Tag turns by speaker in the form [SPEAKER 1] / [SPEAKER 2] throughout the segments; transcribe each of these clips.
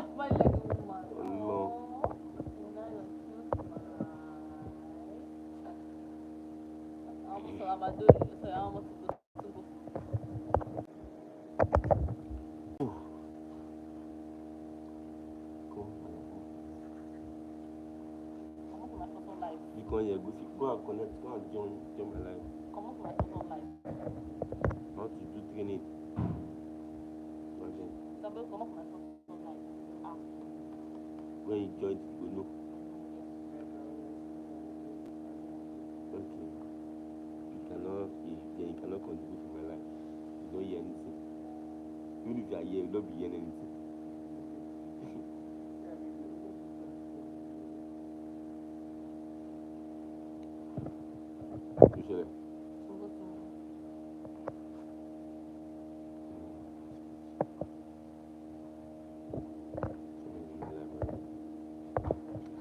[SPEAKER 1] Smile like a woman.
[SPEAKER 2] Allah.
[SPEAKER 1] So I'm a do. So I want to go.
[SPEAKER 2] Ooh. Go.
[SPEAKER 1] Come on to my social life.
[SPEAKER 2] You go here, go and connect, go and join my life.
[SPEAKER 1] Come on to my social life.
[SPEAKER 2] How to do training. Okay.
[SPEAKER 1] Sabe, come on to my social life. Ah.
[SPEAKER 2] When you join, you go know. Okay. You cannot contribute to my life. You don't hear anything. Even if you are here, you don't be hearing anything. Michelle.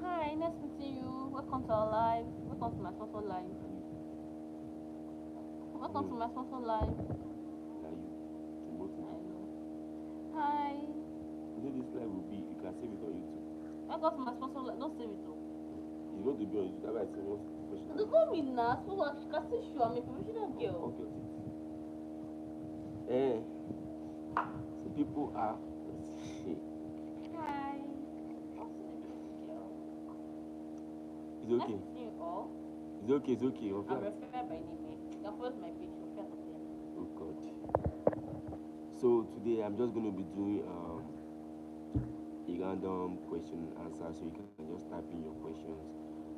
[SPEAKER 1] Hi, nice meeting you. Welcome to our live. Welcome to my social life. Welcome to my social life.
[SPEAKER 2] Are you?
[SPEAKER 1] I know. Hi.
[SPEAKER 2] You know this live will be, you can save it on YouTube.
[SPEAKER 1] Welcome to my social life. Don't save it though.
[SPEAKER 2] It's going to be on YouTube. That's why I say once professional.
[SPEAKER 1] Don't call me now. So what? She can still show. I'm a professional girl.
[SPEAKER 2] Okay. So people are.
[SPEAKER 1] Hi.
[SPEAKER 2] It's okay.
[SPEAKER 1] Nice meeting you all.
[SPEAKER 2] It's okay.
[SPEAKER 1] I'm referred by name. You can follow my page. Refer to them.
[SPEAKER 2] Oh God. So today I'm just going to be doing a random question and answer, so you can just type in your questions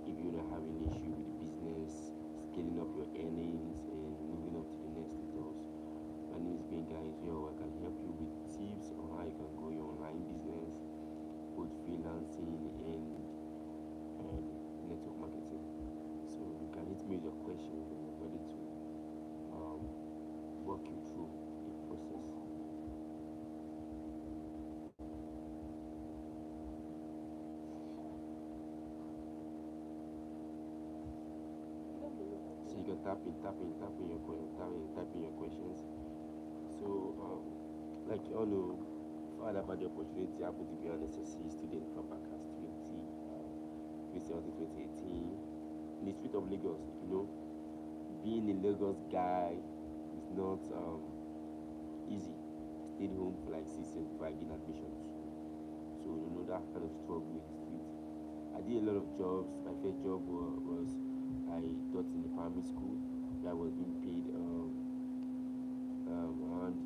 [SPEAKER 2] if you don't have any issue with the business, scaling up your earnings, and moving up to the next levels. My name is Gbenga Israel. I can help you with tips on how you can grow your online business, both freelancing and network marketing. So you can hit me with your questions and I'm ready to walk you through the process. So you can type in your questions. So like you all know, I had about the opportunity, I happened to be an SSC student from Bakas 2018 in the street of Lagos. You know, being a Lagos guy is not easy. I stayed home for like 6 years before I gained admissions. So you know that kind of struggle in the street. I did a lot of jobs. My first job was I taught in the primary school where I was being paid around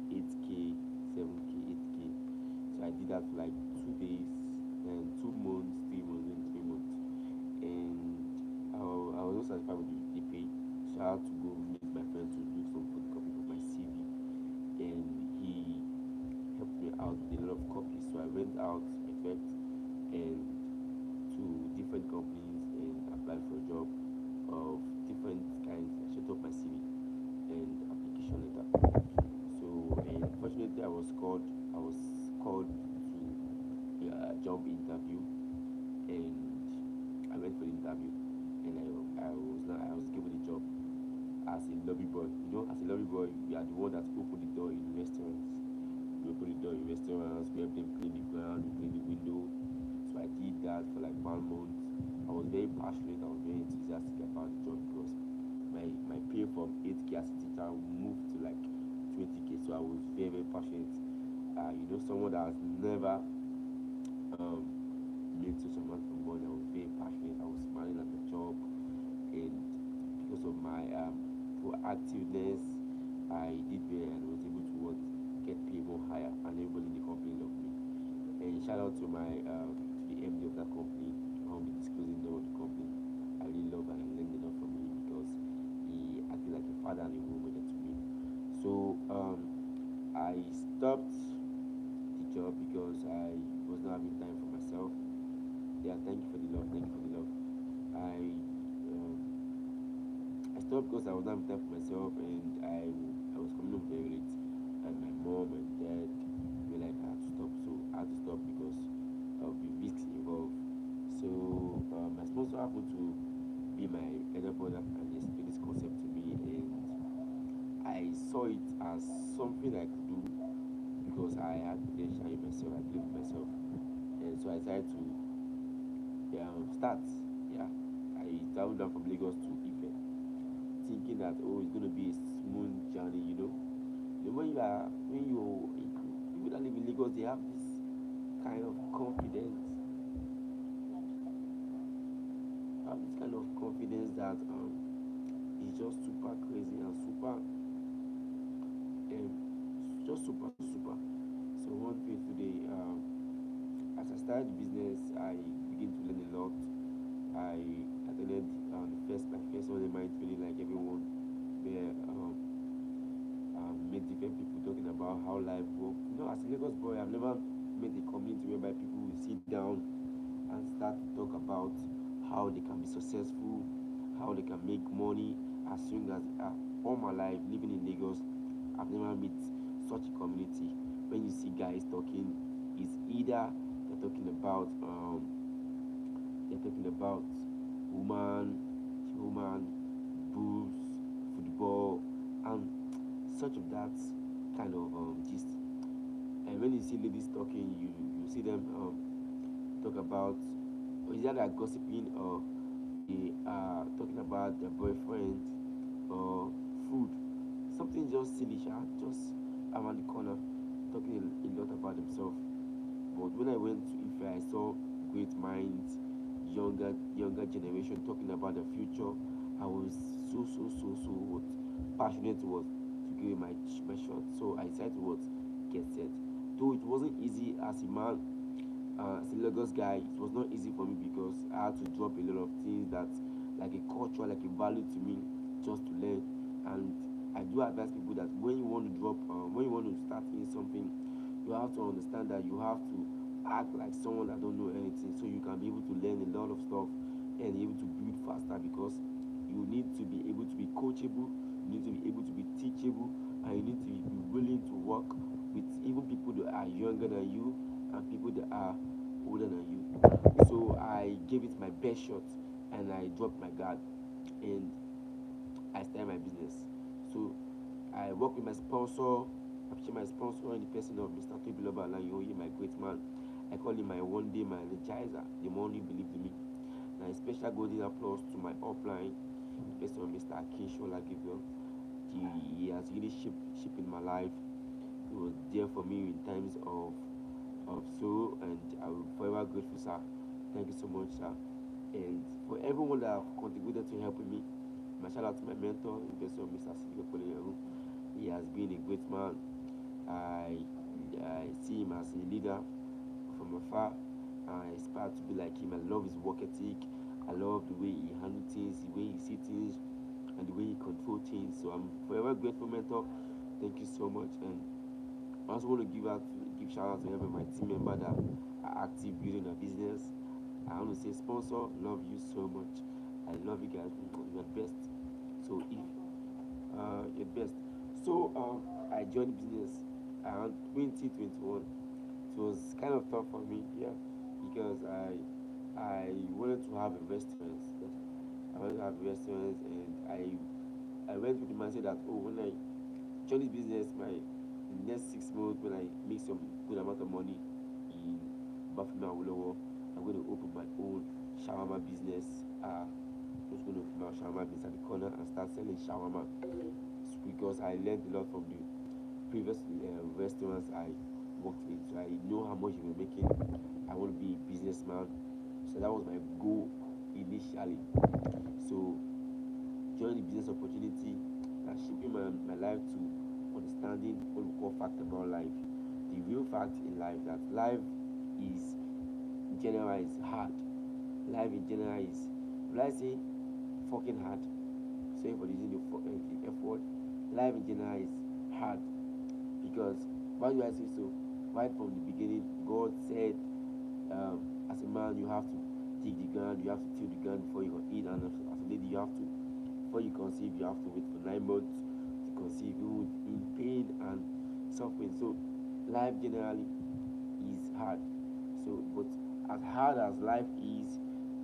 [SPEAKER 2] 8k, 7k, 8k. So I did that for like 2 days and 2 months, 3 months, and 3 months. And I was not satisfied with the pay, so I had to go meet my friend to do some photocopy for my CV. And he helped me out with a lot of copies. So I went out, I left, and to different companies and applied for a job of different kinds. I set up my CV and application letter. So, and fortunately, I was called to a job interview, and I went for the interview, and I was given the job as a lobby boy. You know, as a lobby boy, you are the one that open the door in restaurants. We open the door in restaurants. We help them clean the ground, we clean the window. So I did that for like 1 month. I was very passionate. I was very enthusiastic about the job because my pay from 8k as a teacher moved to like 20k. So I was very passionate. You know, someone that has never um, made such amount of money. I was very passionate. I was smiling at the job, and because of my proactiveness, I did well and was able to get paid more higher, and everybody in the company loved me. And shout out to the MD of that company. I won't be disclosing the name of the company. I really love and I learned a lot from him because he acted like a father and a role model to me. So I stopped the job because I was not having time for myself. Yeah, thank you for the love. Thank you for the love. Um, I stopped because I was not having time for myself, and I was coming home very late, and my mom and dad were like I had to stop. So I had to stop because of the risks involved. So my sponsor happened to be my elder brother, and he explained this concept to me, and I saw it as something I could do because I had potential in myself. I believed in myself, decided to start. Yeah, I traveled down from Lagos to Ife, thinking that oh, it's gonna be a smooth journey. When you people that live in Lagos, they have this kind of confidence, that is just super crazy and super just super super. So one day today, as I started the business, I begin to learn a lot. I attended my first one in my training like everyone, where met different people talking about how life works. As a Lagos boy, I've never met a community whereby people will sit down and start to talk about how they can be successful, how they can make money as soon as they are. All my life living in Lagos, I've never met such a community. When you see guys talking, it's either they're talking about woman, woman, boobs, football, and such of that kind of gist. And when you see ladies talking, you see them talk about, or is that they're gossiping, or they are talking about their boyfriend or food, something just silly, just around the corner, talking a lot about themselves. But when I went to Ife, I saw great minds, younger generation talking about the future. I was so what passionate was to give my shot. So I decided to what get set. Though it wasn't easy as a man, as a Lagos guy, it was not easy for me because I had to drop a lot of things that like a culture, like a value to me, just to learn. And I do advise people that when you want to start in something, you have to understand that you have to act like someone that don't know anything, so you can be able to learn a lot of stuff and be able to build faster, because you need to be able to be coachable, you need to be able to be teachable, and you need to be willing to work with even people that are younger than you and people that are older than you. So I gave it my best shot and I dropped my guard and I started my business. So I work with my sponsor. I appreciate my sponsor in the person of Mr. Tobiloba Alanyoye, my great man. I call him my one day my energizer, the one who believed in me. Now a special golden applause to my upline, the person of Mr. Akinshola Gabriel. He has really shaped in my life. He was there for me in times of so, and I will forever grateful, sir. Thank you so much, sir. And for everyone that have contributed to helping me, my shout out to my mentor, Investor Mr. Sidiko Poleyeru. He has been a great man. I I see him as a leader from afar. I aspire to be like him. I love his work ethic. I love the way he handles things, the way he sees things, and the way he controls things. So I'm forever grateful, mentor. Thank you so much. And I also want to give shout out to every my team member that are active building a business. I want to say sponsor, love you so much. I love you guys. You're the best. So if your best. So I joined business around 2021. It was kind of tough for me, yeah, because I wanted to have a restaurant. I wanted to have a restaurant, and I went with the mindset that oh, when I join this business, my next 6 months, when I make some good amount of money in Bafima Awolowo, I'm going to open my own shawarma business. Just going to open my shawarma business at the corner and start selling shawarma, because I learned a lot from the previous restaurants I worked in. So I know how much we were making. I want to be a businessman. So that was my goal initially. So joining the business opportunity and shaping my life to understanding what we call fact about life. The real fact in life, that life is in general is hard. Life in general is, will I say, fucking hard. Sorry for using the F word. Life in general is hard, because why do I say so? Right from the beginning, God said, as a man, you have to dig the ground, you have to till the ground before you can eat, and as a lady, you have to, before you conceive, you have to wait for 9 months to conceive, even in pain and suffering. So, life generally is hard. So, but as hard as life is,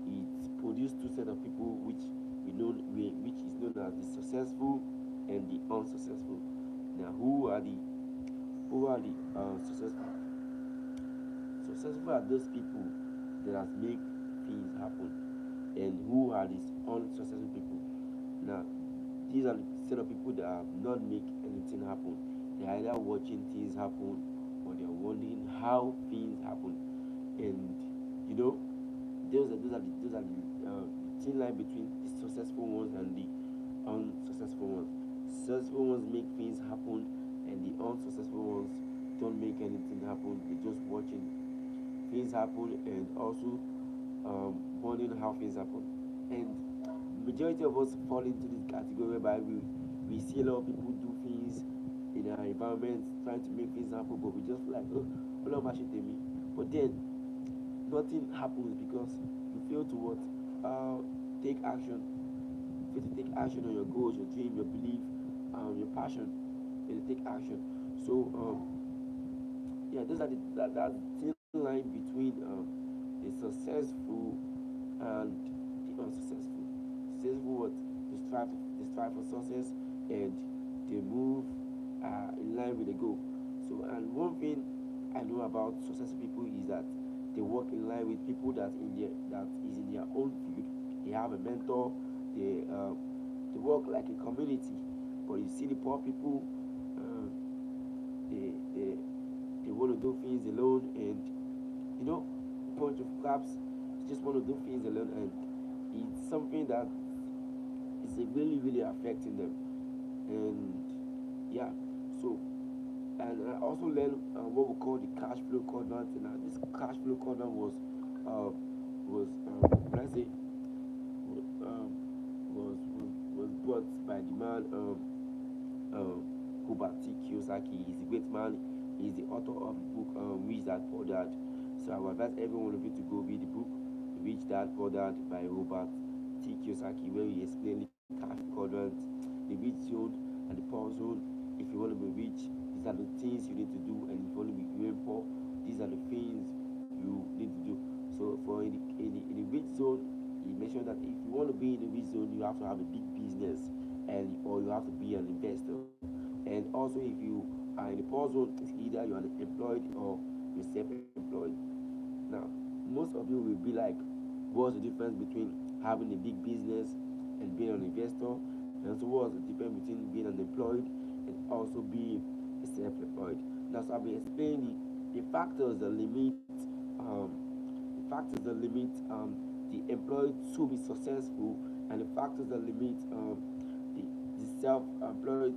[SPEAKER 2] it produces two sets of people, which is known as the successful and the unsuccessful. Now, who are the successful? Successful are those people that has make things happen, and who are these unsuccessful people. Now, these are the set of people that have not make anything happen. They're either watching things happen or they're wondering how things happen. And you know, those are the thin line between the successful ones and the unsuccessful ones. Successful ones make things happen, and the unsuccessful ones don't make anything happen. They're just watching things happen and also wondering how things happen. And majority of us fall into this category whereby we see a lot of people do things in our environment trying to make things happen, but we just like, oh, all of shit me. But then nothing happens because you fail to what? Take action. You fail to take action on your goals, your dream, your belief, your passion. You take action. So yeah, those are that's the thin line between the successful and the unsuccessful. Successful what? They strive for success, and they move in line with the goal. So, and one thing I know about successful people is that they work in line with people that is in their own field. They have a mentor. They work like a community. But you see the poor people, uh, they they they want to do things alone, and you know, bunch of claps just want to do things alone, and it's something that is really affecting them. And yeah, so, and I also learned what we call the cash flow quadrant. And this cash flow quadrant was let's say um, was brought by the man um, Hubert T. Kiyosaki. He's a great man. He's the author of the book Rich Dad Poor Dad. So I would advise every one of you to go read the book Rich Dad Poor Dad by Robert T. Kiyosaki, where he explains the cash quadrant, the rich zone and the poor zone. If you want to be rich, these are the things you need to do, and if you want to be very poor, these are the things you need to do. So for in the rich zone, he mentioned that if you want to be in the rich zone, you have to have a big business, and or you have to be an investor. And also, if you are in the poor zone, it's either you're unemployed or you're self-employed. Now, most of you will be like, what's the difference between having a big business and being an investor? And so, what's the difference between being unemployed and also being self-employed? Now, so I've been explaining the factors that limit um, the employed to be successful, and the factors that limit the self-employed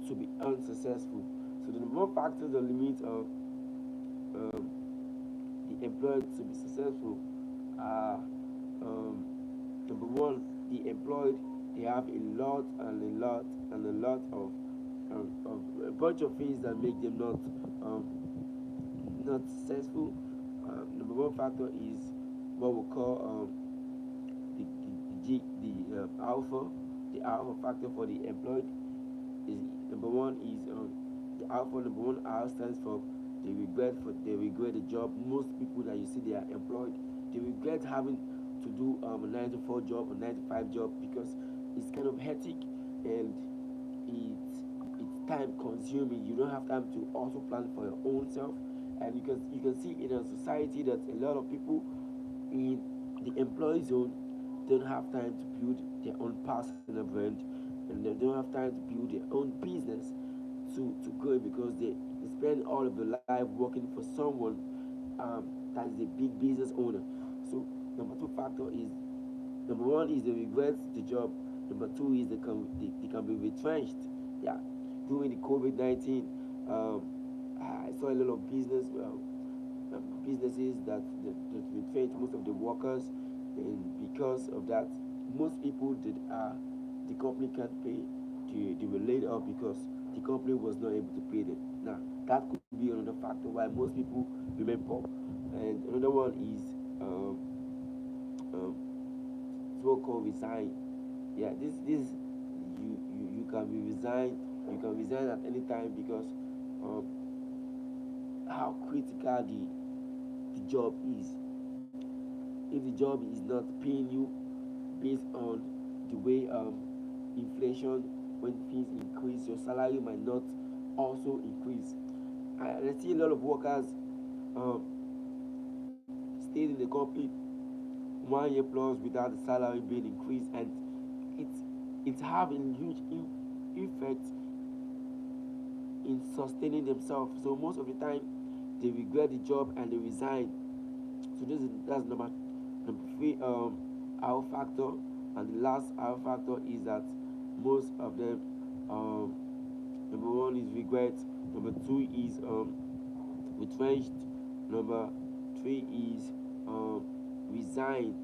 [SPEAKER 2] to be unsuccessful. So the number one factors that limit the employed to be successful are number one, the employed, they have a lot and a lot and a lot of a bunch of things that make them um, not successful. Number one factor is what we call the alpha factor for the employed is number one is the alpha. Number one R stands for they regret the job. Most people that you see they are employed, they regret having to do a 9 to 4 job or 9 to 5 job because it's kind of hectic, and it's time consuming. You don't have time to also plan for your own self, and you can see in a society that a lot of people in the employee zone don't have time to build their own personal brand, and they don't have time to build their own business to grow because they spend all of their life working for someone that is a big business owner. So number two factor is number one is they regret the job. Number two is they can be retrenched. Yeah, during the COVID-19, um, I saw a lot of businesses that retrenched most of the workers, and because of that, most people that are the company can't pay, they were laid off because the company was not able to pay them. Now that could be another factor why most people remain poor. And another one is um, so called resign. Yeah, this you can be resigned. You can resign at any time because um, how critical the job is. If the job is not paying you based on the way inflation, when things increase, your salary might not also increase. I see a lot of workers um, stayed in the company 1 year plus without the salary being increased, and it's it's having huge effect in sustaining themselves. So most of the time, they regret the job and they resign. So that's number three our factor, and the last our factor is that most of them um, number one is regret, number two is retrenched, number three is um, resign,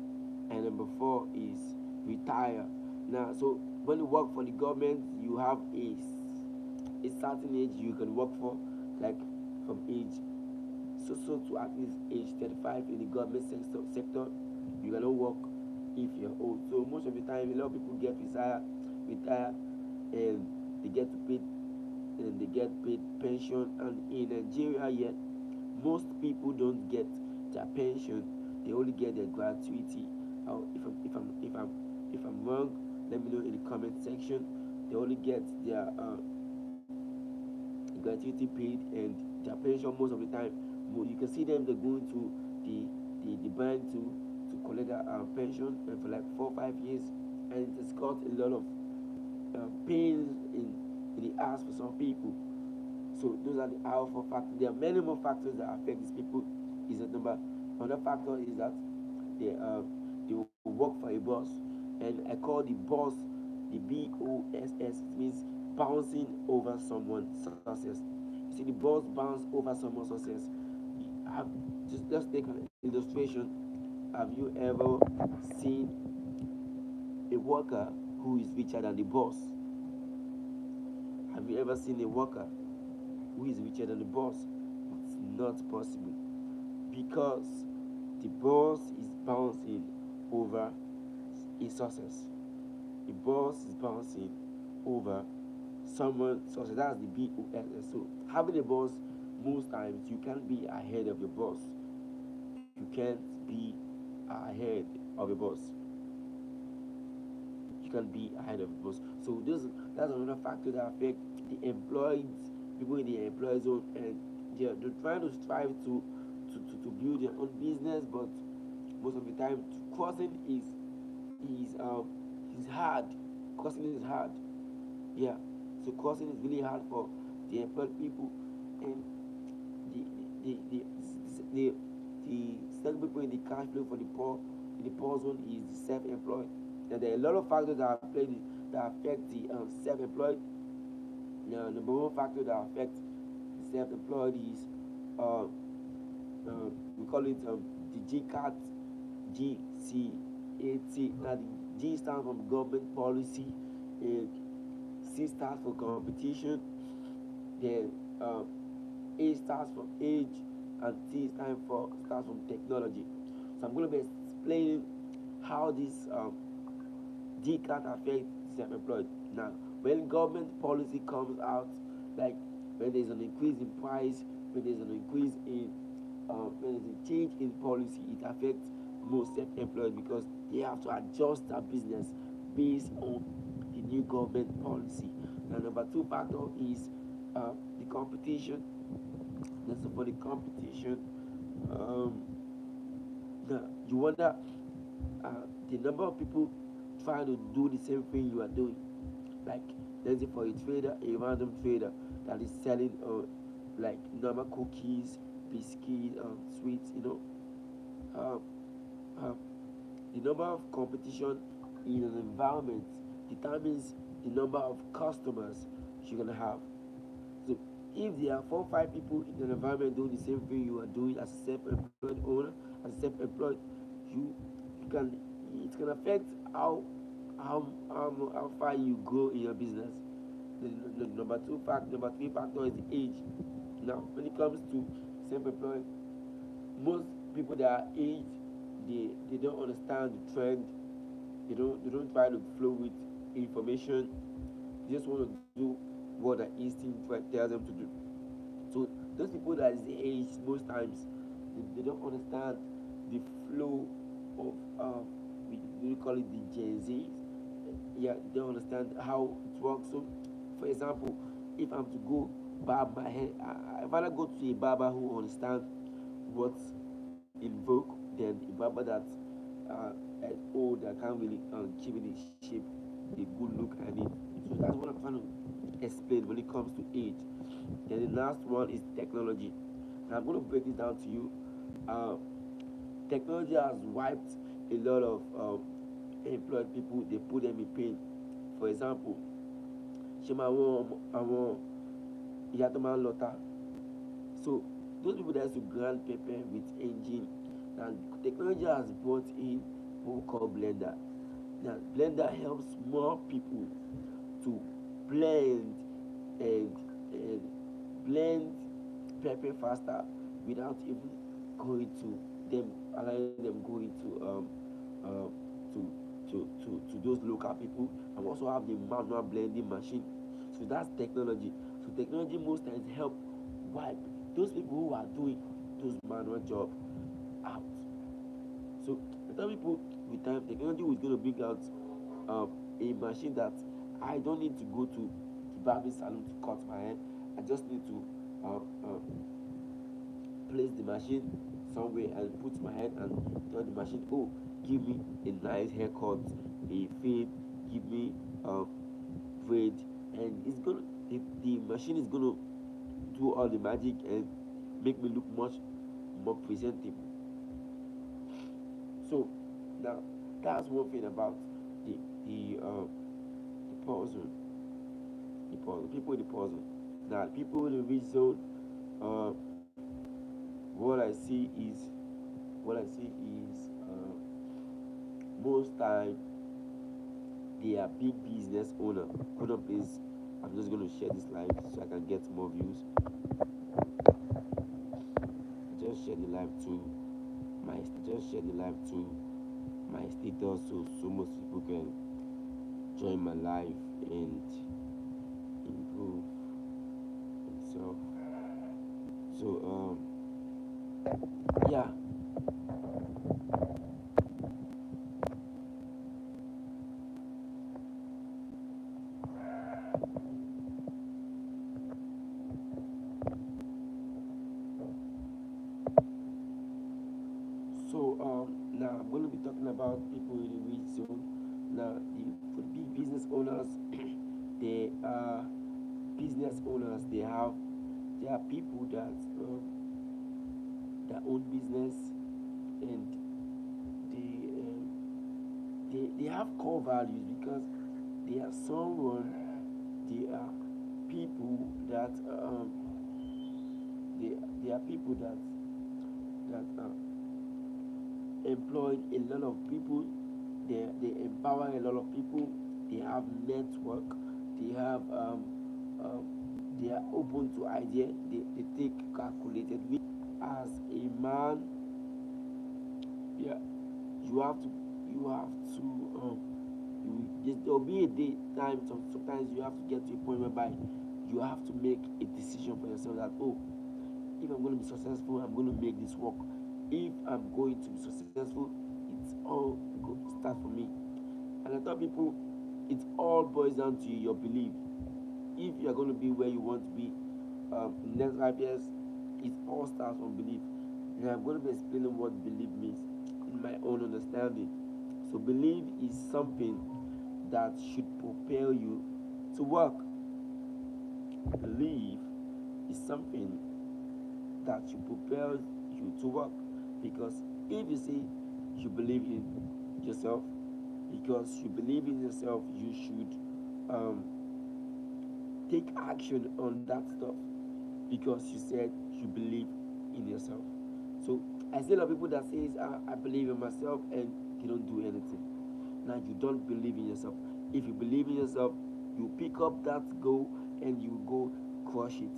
[SPEAKER 2] and number four is retire. Now, so when you work for the government, you have a certain age you can work for, like from age so to at least age 35 in the government sector. You cannot work if you're old. So most of the time, a lot of people get retire, and they get to pay and they get paid pension. And in Nigeria, yet most people don't get their pension; they only get their gratuity. If I'm wrong, let me know in the comment section. They only get their gratuity paid, and their pension most of the time. You can see them, they're going to the bank to collect their pension, and for like 4 or 5 years, and it has got a lot of pains in the ass for some people. So those are the alpha factors. There are many more factors that affect these people. Is that number another factor is that they will work for a boss, and I call the boss the BOSS. It means bouncing over someone's success. You see, the boss bounce over someone's success. Have, just take an illustration. Have you ever seen a worker who is richer than the boss? Have you ever seen a worker who is richer than the boss? It's not possible, because the boss is bouncing over his success. The boss is bouncing over someone's success. That's the BOSS. So having a boss, most times you can't be ahead of your boss. You can't be ahead of your boss. You can be ahead of the boss. So that's another factor that affect the employed people in the employee zone, and they're trying to strive to build their own business, but most of the time crossing is hard. Crossing is hard. Yeah. So crossing is really hard for the employed people, and the the the the, the second people in the cash flow for the poor in the poor zone is the self-employed. And there are a lot of factors that that affect the self-employed. Now, number one factor that affects the self-employed is uh, we call it the GCAT, GCAT. Now, the G stands for government policy, and C stands for competition, then A stands for age, and T stands for technology. So I'm going to be explaining how this GCAT affects self-employed. Now, when government policy comes out, like when there's an increase in price, when there's an increase in when there's a change in policy, it affects most self-employed, because they have to adjust their business based on the new government policy. Now, number two factor is the competition. Then, so for the competition, um, you wonder the number of people trying to do the same thing you are doing. Like, let's say for a trader, a random trader that is selling like normal cookies, biscuits, sweets, um, um, the number of competition in an environment determines the number of customers you're gonna have. So if there are 4 or 5 people in an environment doing the same thing you are doing as a self-employed owner, as a self-employed, you you can it can affect how far you grow in your business. The number three factor is the age. Now, when it comes to self-employed, most people that are aged, they don't understand the trend. They don't try to flow with information. They just want to do what the instinct tells them to do. So those people that is the age, most times they don't understand the flow of we call it the Gen Z. Yeah, they don't understand how it works. So, for example, if I'm to go barb my hair, I rather go to a barber who understands what's in vogue than barber that is old, that can't really keep it in shape, the good look and it. So that's what I'm trying to explain when it comes to age. Then the last one is technology. Now I'm going to break this down to you. Uh, Technology has wiped a lot of employed people. They put them in pain. For example, ṣe máa àwọn ìyá tó máa ń lọta. So those people that used to grind pepper with engine, and technology has brought in what we call blender. Now blender helps more people to blend and blend pepper faster without even going to them, allowing them go into uh, to, to those local people, and also have the manual blending machine. So that's technology. So technology most times help wipe those people who are doing those manual job out. So I tell people with time technology is going to bring out a machine that I don't need to go to the barbing salon to cut my hair. I just need to uh, uh, place the machine somewhere and put my head and tell the machine, oh, give me a nice haircut, a fade, give me a braid, and the machine is gonna do all the magic and make me look much more presentable. So now that's one thing about the the uh, the puzzle, people in the puzzle. Now people in the rich zone, uh, what I see is what I see is most time they are big business owner. Hold on, please. I'm just going to share this live so I can get more views. Just share the live to my just share the live to my status so most people can join my live and improve themselves. So yeah. So now I'm going to be talking about people in the rich zone. Now for the big business owners, they are business owners. They are people that own business, and they they have core values because they are someone. They are people that they they are people that employ a lot of people. They empower a lot of people. They have network. They have um, they are open to idea. They take calculated risk. As a man, yeah, you have to you have to there'll be a day time sometimes you have to get to a point whereby you have to make a decision for yourself that, oh, if I'm going to be successful, I'm going to make this work. If I'm going to be successful, it's all go start for me. And I tell people, it all boils down to your belief. If you are going to be where you want to be in the next 5 years, it all starts from belief. And I'm going to be explaining what belief means in my own understanding. So belief is something that should propel you to work. Belief is something that should propel you to work. Because if you say you believe in yourself, because you believe in yourself, you should um, take action on that stuff because you said you believe in yourself. So I see a lot of people that says I believe in myself and they don't do anything. Now you don't believe in yourself. If you believe in yourself, you pick up that goal and you go crush it.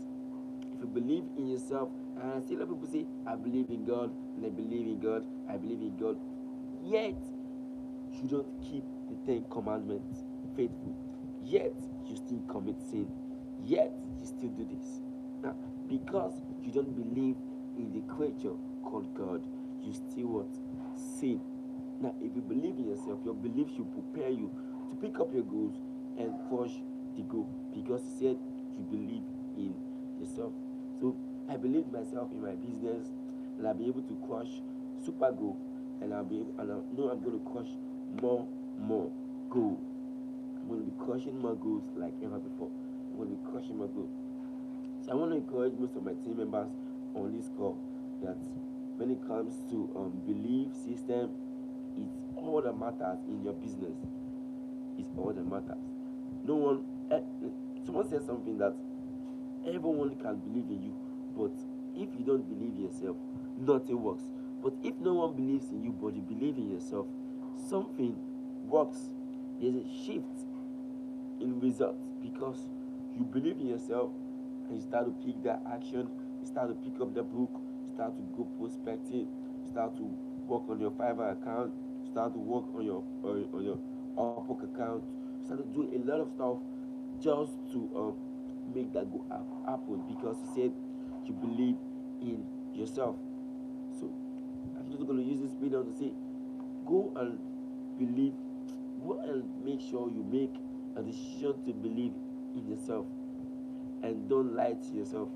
[SPEAKER 2] If you believe in yourself, and I see a lot of people say I believe in God and I believe in God, I believe in God, yet you don't keep the 10 Commandments faithful, yet you still commit sin, yet you still do this. Now, because you don't believe in the creature called God, you still what? Sin. Now, if you believe in yourself, your belief should prepare you to pick up your goals and crush the goal because you said you believe in yourself. So, I believe myself in my business and I'll be able to crush super goal. and and I know I'm going to crush more goals. I'm going to be crushing more goals like ever before. I'm going to be crushing more goals. So I want to encourage most of my team members on this call that when it comes to belief system, it's all that matters in your business. It's all that matters. No one, eh, someone said something that everyone can believe in you, but if you don't believe in yourself, nothing works. But if no one believes in you, but you believe in yourself, something works. There's a shift in results because you believe in yourself and you start to pick that action, you start to pick up the book, you start to go prospecting, you start to work on your Fiverr account, you start to work on your Upwork account, you start to do a lot of stuff just to make that go happen because you said you believe in yourself. So I'm just going to use this medium to say go and believe, go and make sure you make a decision to believe in yourself and don't lie to yourself.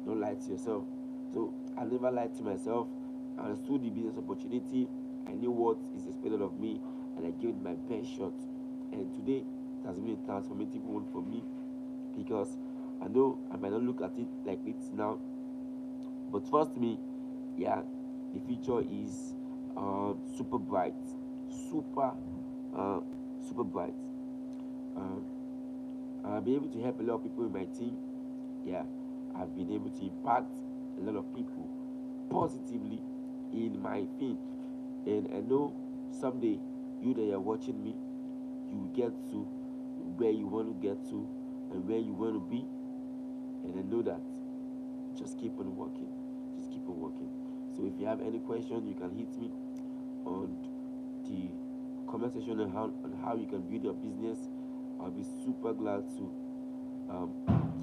[SPEAKER 2] Don't lie to yourself. So I never lied to myself. I understood the business opportunity. I knew what is expected of me and I gave it my best shot. And today it has been a transformative one for me because I know I might not look at it like it's now, but trust me, yeah, the future is super bright, super, uh, super bright. Uh, I'll be able to help a lot of people in my team. Yeah, I've been able to impact a lot of people positively in my field, and I know someday you that are watching me, you will get to where you want to get to and where you want to be, and I know that. Just keep on working. Just keep on working. So if you have any question, you can hit me on the comment section on how you can build your business. I'll be super glad to um,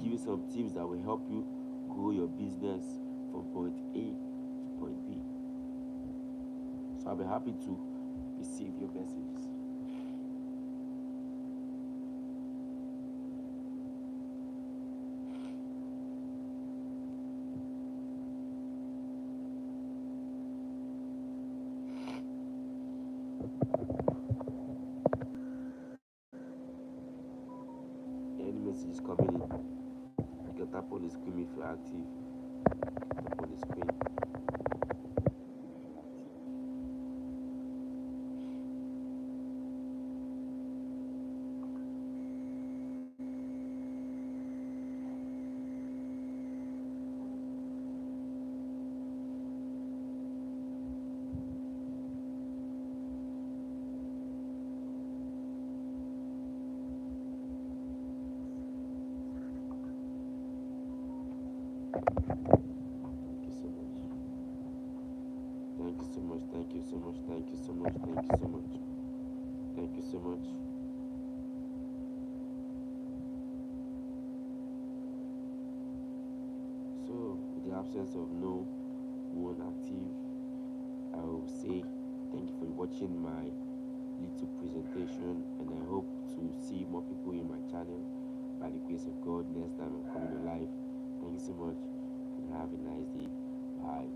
[SPEAKER 2] give you some tips that will help you grow your business from point A to point B. So I'll be happy to receive your messages. Any messages coming in, you can tap on the screen if you're active. Tap on the screen. Thank you so much. Thank you so much. Thank you so much. Thank you so much. Thank you so much. Thank you so much. So, with the absence of no one active, I will say thank you for watching my little presentation, and I hope to see more people in my channel by the grace of God next time I'm coming live. Thank you so much, and have a nice day. Bye.